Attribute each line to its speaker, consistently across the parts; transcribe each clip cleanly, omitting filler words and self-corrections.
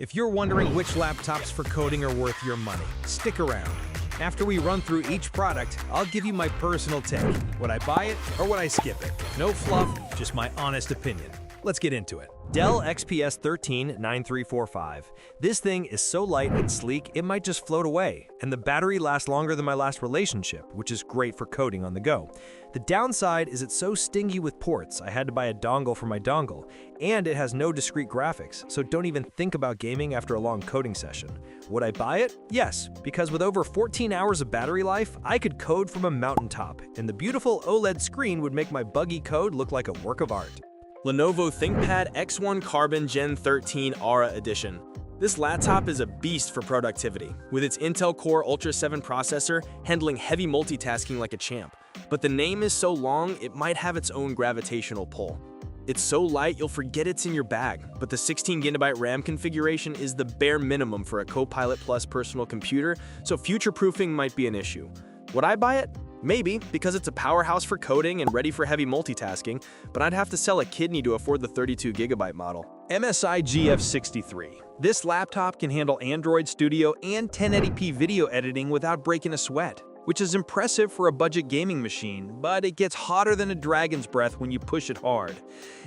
Speaker 1: If you're wondering which laptops for coding are worth your money, stick around. After we run through each product, I'll give you my personal take. Would I buy it or would I skip it? No fluff, just my honest opinion. Let's get into it. Dell XPS 13-9345. This thing is so light and sleek, it might just float away, and the battery lasts longer than my last relationship, which is great for coding on the go. The downside is it's so stingy with ports, I had to buy a dongle for my dongle, and it has no discrete graphics, so don't even think about gaming after a long coding session. Would I buy it? Yes, because with over 14 hours of battery life, I could code from a mountaintop, and the beautiful OLED screen would make my buggy code look like a work of art.
Speaker 2: Lenovo ThinkPad X1 Carbon Gen 13 Aura Edition. This laptop is a beast for productivity, with its Intel Core Ultra 7 processor handling heavy multitasking like a champ. But the name is so long, it might have its own gravitational pull. It's so light you'll forget it's in your bag, but the 16GB RAM configuration is the bare minimum for a Copilot Plus personal computer, so future-proofing might be an issue. Would I buy it? Maybe, because it's a powerhouse for coding and ready for heavy multitasking, but I'd have to sell a kidney to afford the 32GB model.
Speaker 1: MSI GF63. This laptop can handle Android Studio and 1080p video editing without breaking a sweat, which is impressive for a budget gaming machine, but it gets hotter than a dragon's breath when you push it hard.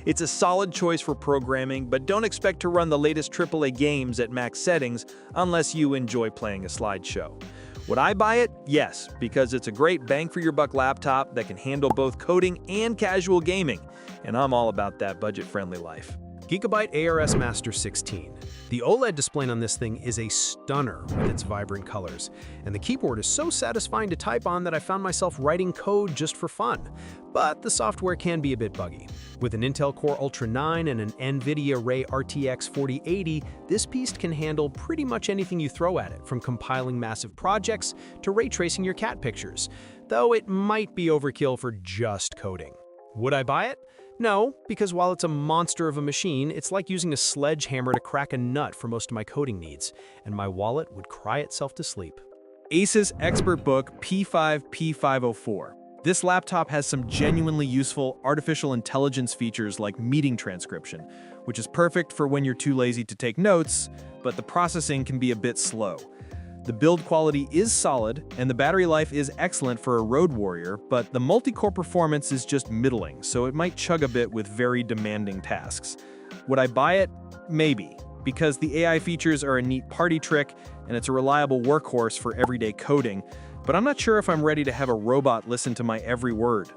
Speaker 1: It's a solid choice for programming, but don't expect to run the latest AAA games at max settings unless you enjoy playing a slideshow. Would I buy it? Yes, because it's a great bang-for-your-buck laptop that can handle both coding and casual gaming, and I'm all about that budget-friendly life. Gigabyte ARS Master 16. The OLED display on this thing is a stunner with its vibrant colors, and the keyboard is so satisfying to type on that I found myself writing code just for fun. But the software can be a bit buggy. With an Intel Core Ultra 9 and an NVIDIA Ray RTX 4080, this beast can handle pretty much anything you throw at it, from compiling massive projects to ray tracing your cat pictures, though it might be overkill for just coding. Would I buy it? No, because while it's a monster of a machine, it's like using a sledgehammer to crack a nut for most of my coding needs, and my wallet would cry itself to sleep. Asus ExpertBook P5 This laptop has some genuinely useful artificial intelligence features like meeting transcription, which is perfect for when you're too lazy to take notes, but the processing can be a bit slow. The build quality is solid, and the battery life is excellent for a road warrior, but the multi-core performance is just middling, so it might chug a bit with very demanding tasks. Would I buy it? Maybe, because the AI features are a neat party trick, and it's a reliable workhorse for everyday coding, but I'm not sure if I'm ready to have a robot listen to my every word.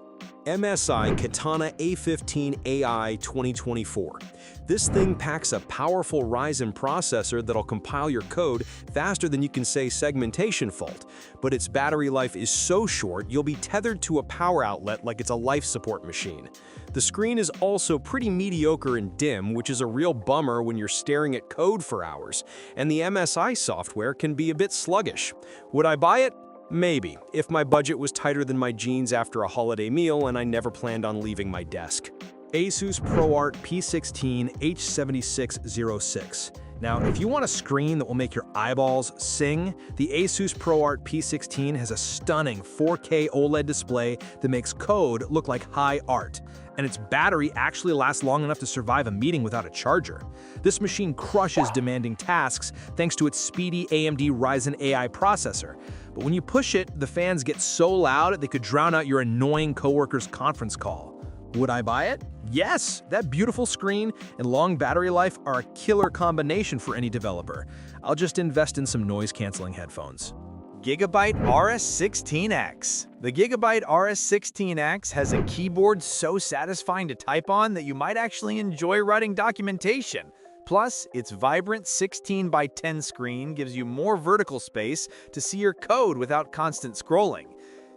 Speaker 3: MSI Katana A15 AI 2024. This thing packs a powerful Ryzen processor that'll compile your code faster than you can say segmentation fault, but its battery life is so short you'll be tethered to a power outlet like it's a life support machine. The screen is also pretty mediocre and dim, which is a real bummer when you're staring at code for hours, and the MSI software can be a bit sluggish. Would I buy it? Maybe, if my budget was tighter than my jeans after a holiday meal and I never planned on leaving my desk. Asus ProArt P16 H7606. Now, if you want a screen that will make your eyeballs sing, the Asus ProArt P16 has a stunning 4K OLED display that makes code look like high art, and its battery actually lasts long enough to survive a meeting without a charger. This machine crushes demanding tasks thanks to its speedy AMD Ryzen AI processor. But when you push it, the fans get so loud they could drown out your annoying coworker's conference call. Would I buy it? Yes! That beautiful screen and long battery life are a killer combination for any developer. I'll just invest in some noise-canceling headphones.
Speaker 4: Gigabyte RS16X. The Gigabyte RS16X has a keyboard so satisfying to type on that you might actually enjoy writing documentation. Plus, its vibrant 16:10 screen gives you more vertical space to see your code without constant scrolling.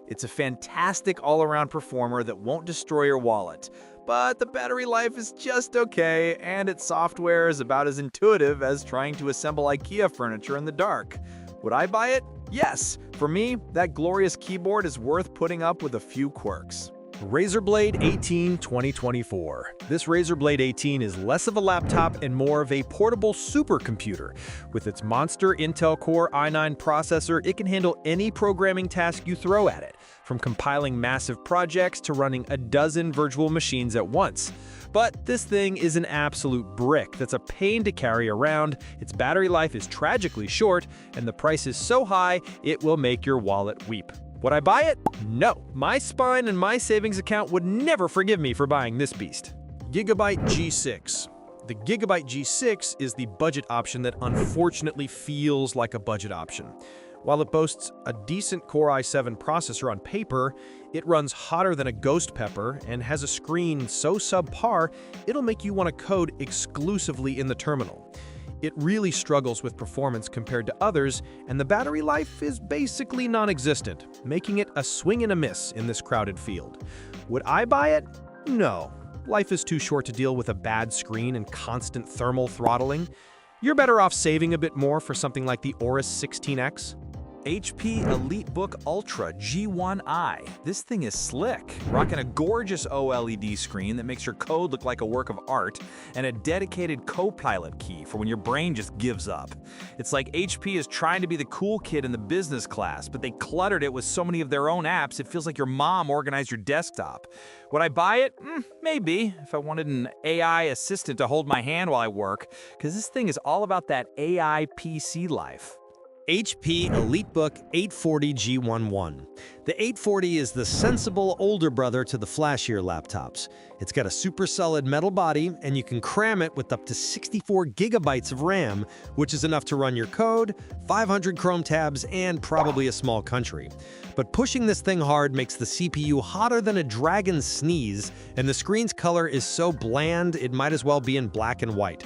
Speaker 4: It's a fantastic all-around performer that won't destroy your wallet, but the battery life is just okay, and its software is about as intuitive as trying to assemble IKEA furniture in the dark. Would I buy it? Yes. For me, that glorious keyboard is worth putting up with a few quirks.
Speaker 3: Razer Blade 18 2024. This Razer Blade 18 is less of a laptop and more of a portable supercomputer. With its monster Intel Core i9 processor, it can handle any programming task you throw at it, from compiling massive projects to running a dozen virtual machines at once. But this thing is an absolute brick that's a pain to carry around, its battery life is tragically short, and the price is so high it will make your wallet weep. Would I buy it? No. My spine and my savings account would never forgive me for buying this beast.
Speaker 2: Gigabyte G6. The Gigabyte G6 is the budget option that unfortunately feels like a budget option. While it boasts a decent Core i7 processor on paper, it runs hotter than a ghost pepper and has a screen so subpar, it'll make you want to code exclusively in the terminal. It really struggles with performance compared to others, and the battery life is basically non-existent, making it a swing and a miss in this crowded field. Would I buy it? No. Life is too short to deal with a bad screen and constant thermal throttling. You're better off saving a bit more for something like the Aorus 16X.
Speaker 4: HP EliteBook Ultra G1i. This thing is slick, rocking a gorgeous OLED screen that makes your code look like a work of art, and a dedicated Copilot key for when your brain just gives up. It's like HP is trying to be the cool kid in the business class, but they cluttered it with so many of their own apps, it feels like your mom organized your desktop. Would I buy it? Maybe, if I wanted an AI assistant to hold my hand while I work, because this thing is all about that AI PC life.
Speaker 3: HP EliteBook 840 G11. The 840 is the sensible older brother to the flashier laptops. It's got a super solid metal body, and you can cram it with up to 64 gigabytes of RAM, which is enough to run your code, 500 Chrome tabs, and probably a small country. But pushing this thing hard makes the CPU hotter than a dragon's sneeze, and the screen's color is so bland it might as well be in black and white.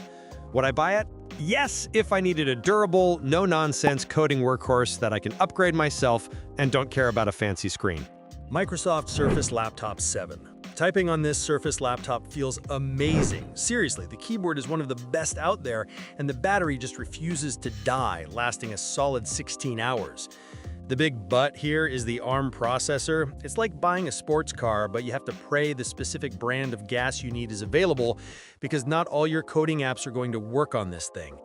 Speaker 3: Would I buy it? Yes, if I needed a durable, no-nonsense coding workhorse that I can upgrade myself and don't care about a fancy screen.
Speaker 2: Microsoft Surface Laptop 7. Typing on this Surface laptop feels amazing. Seriously, the keyboard is one of the best out there, and the battery just refuses to die, lasting a solid 16 hours. The big but here is the ARM processor. It's like buying a sports car, but you have to pray the specific brand of gas you need is available because not all your coding apps are going to work on this thing.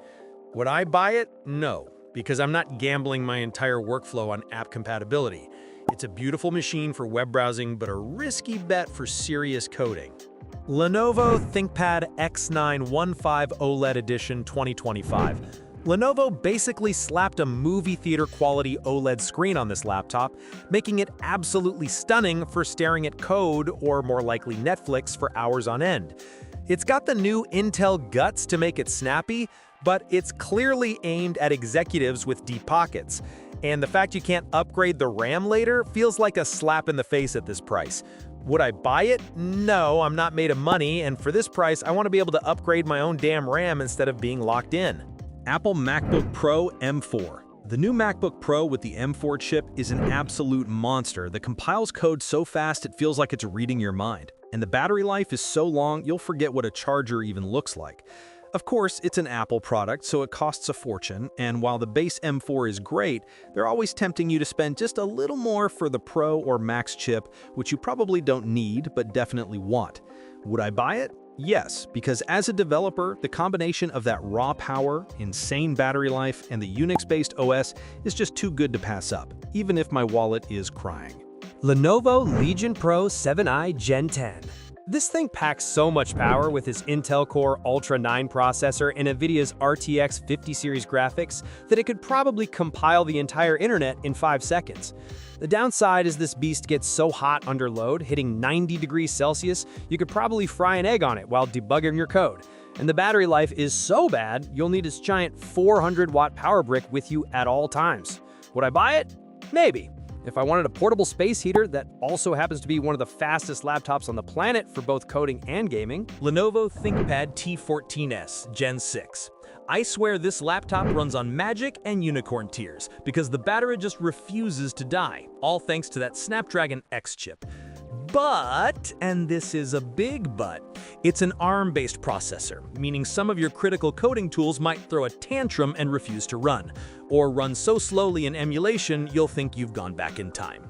Speaker 2: Would I buy it? No, because I'm not gambling my entire workflow on app compatibility. It's a beautiful machine for web browsing, but a risky bet for serious coding.
Speaker 3: Lenovo ThinkPad X915 OLED Edition 2025. Lenovo basically slapped a movie theater quality OLED screen on this laptop, making it absolutely stunning for staring at code, or more likely Netflix, for hours on end. It's got the new Intel guts to make it snappy, but it's clearly aimed at executives with deep pockets. And the fact you can't upgrade the RAM later feels like a slap in the face at this price. Would I buy it? No, I'm not made of money, and for this price, I want to be able to upgrade my own damn RAM instead of being locked in.
Speaker 1: Apple MacBook Pro M4. The new MacBook Pro with the M4 chip is an absolute monster that compiles code so fast it feels like it's reading your mind. And the battery life is so long you'll forget what a charger even looks like. Of course, it's an Apple product, so it costs a fortune, and while the base M4 is great, they're always tempting you to spend just a little more for the Pro or Max chip, which you probably don't need but definitely want. Would I buy it? Yes, because as a developer, the combination of that raw power, insane battery life, and the Unix-based OS is just too good to pass up, even if my wallet is crying.
Speaker 5: Lenovo Legion Pro 7i Gen 10. This thing packs so much power with its Intel Core Ultra 9 processor and NVIDIA's RTX 50 series graphics that it could probably compile the entire internet in 5 seconds. The downside is this beast gets so hot under load, hitting 90 degrees Celsius, you could probably fry an egg on it while debugging your code. And the battery life is so bad, you'll need its giant 400-watt power brick with you at all times. Would I buy it? Maybe. If I wanted a portable space heater that also happens to be one of the fastest laptops on the planet for both coding and gaming.
Speaker 2: Lenovo ThinkPad T14s Gen 6. I swear this laptop runs on magic and unicorn tears because the battery just refuses to die, all thanks to that Snapdragon X chip. But, and this is a big but, it's an ARM-based processor, meaning some of your critical coding tools might throw a tantrum and refuse to run, or run so slowly in emulation you'll think you've gone back in time.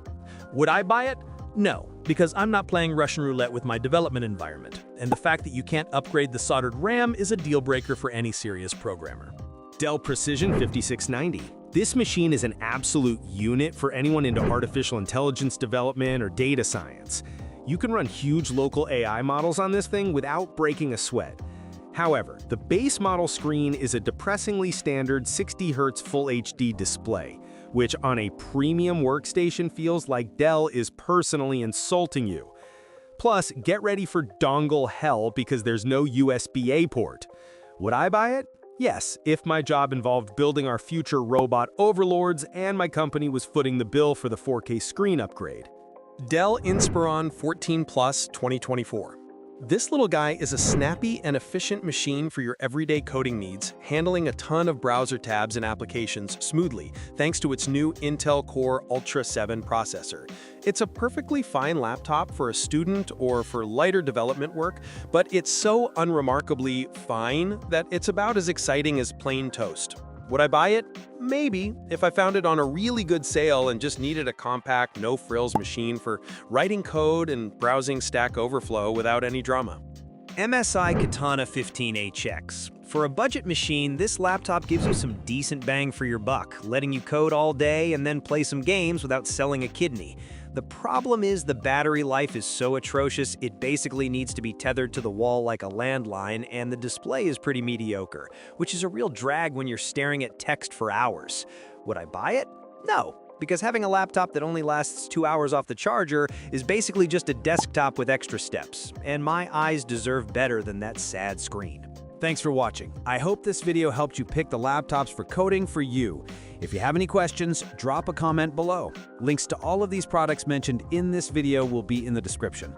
Speaker 2: Would I buy it?
Speaker 6: No, because I'm not playing Russian roulette with my development environment, and the fact that you can't upgrade the soldered RAM is a deal breaker for any serious programmer.
Speaker 3: Dell Precision 5690. This machine is an absolute unit for anyone into artificial intelligence development or data science. You can run huge local AI models on this thing without breaking a sweat. However, the base model screen is a depressingly standard 60Hz Full HD display, which on a premium workstation feels like Dell is personally insulting you. Plus, get ready for dongle hell because there's no USB-A port. Would I buy it? Yes, if my job involved building our future robot overlords and my company was footing the bill for the 4K screen upgrade.
Speaker 1: Dell Inspiron 14 Plus 2024. This little guy is a snappy and efficient machine for your everyday coding needs, handling a ton of browser tabs and applications smoothly thanks to its new Intel Core Ultra 7 processor. It's a perfectly fine laptop for a student or for lighter development work, but it's so unremarkably fine that it's about as exciting as plain toast. Would I buy it? Maybe, if I found it on a really good sale and just needed a compact, no-frills machine for writing code and browsing Stack Overflow without any drama.
Speaker 5: MSI Katana 15HX. For a budget machine, this laptop gives you some decent bang for your buck, letting you code all day and then play some games without selling a kidney. The problem is the battery life is so atrocious it basically needs to be tethered to the wall like a landline, and the display is pretty mediocre, which is a real drag when you're staring at text for hours. Would I buy it? No, because having a laptop that only lasts 2 hours off the charger is basically just a desktop with extra steps, and my eyes deserve better than that sad screen.
Speaker 4: Thanks for watching. I hope this video helped you pick the laptops for coding for you. If you have any questions, drop a comment below. Links to all of these products mentioned in this video will be in the description.